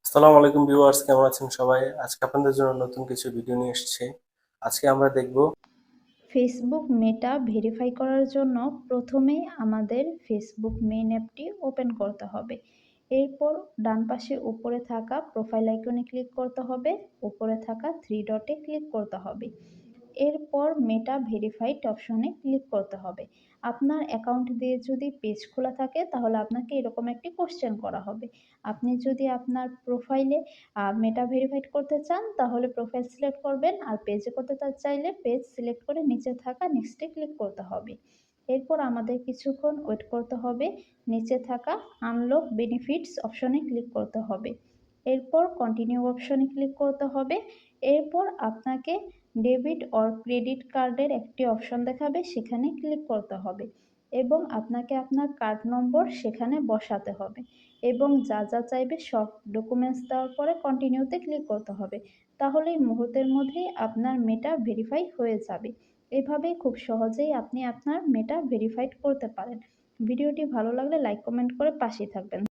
আসসালামু আলাইকুম ভিউয়ার্স, কেমন আছেন সবাই? আজকে আপনাদের জন্য নতুন কিছু ভিডিও নিয়ে এসেছি। আজকে আমরা দেখব ফেসবুক মেটা ভেরিফাই করার জন্য প্রথমেই আমাদের ফেসবুক মেইন অ্যাপটি ওপেন করতে হবে। এরপর ডান পাশে উপরে থাকা প্রোফাইল আইকনে ক্লিক করতে হবে, উপরে থাকা থ্রি ডটে ক্লিক করতে হবে। এরপর মেটা ভেরিফাইড অপশনে ক্লিক করতে হবে। আপনার অ্যাকাউন্ট দিয়ে যদি পেজ খোলা থাকে তাহলে আপনাকে এরকম একটি কোশ্চেন করা হবে। আপনি যদি আপনার প্রোফাইলে মেটা ভেরিফাইড করতে চান তাহলে প্রোফাইল সিলেক্ট করবেন, আর পেজে করতে চাইলে পেজ সিলেক্ট করে নিচে থাকা নেক্সটে ক্লিক করতে হবে। এরপর আমাদের কিছুক্ষণ ওয়েট করতে হবে, নিচে থাকা আনলক বেনিফিটস অপশনে ক্লিক করতে হবে। এরপর কন্টিনিউ অপশনে ক্লিক করতে হবে। এরপর আপনাকে ডেবিট অর ক্রেডিট কার্ডের একটি অপশন দেখাবে, সেখানে ক্লিক করতে হবে এবং আপনাকে আপনার কার্ড নম্বর সেখানে বসাতে হবে এবং যা যা চাইবে সব ডকুমেন্টস দেওয়ার পরে কন্টিনিউতে ক্লিক করতে হবে। তাহলেই মুহূর্তের মধ্যেই আপনার মেটা ভেরিফাই হয়ে যাবে। এভাবেই খুব সহজেই আপনি আপনার মেটা ভেরিফাইড করতে পারেন। ভিডিওটি ভালো লাগলে লাইক কমেন্ট করে পাশেই থাকবেন।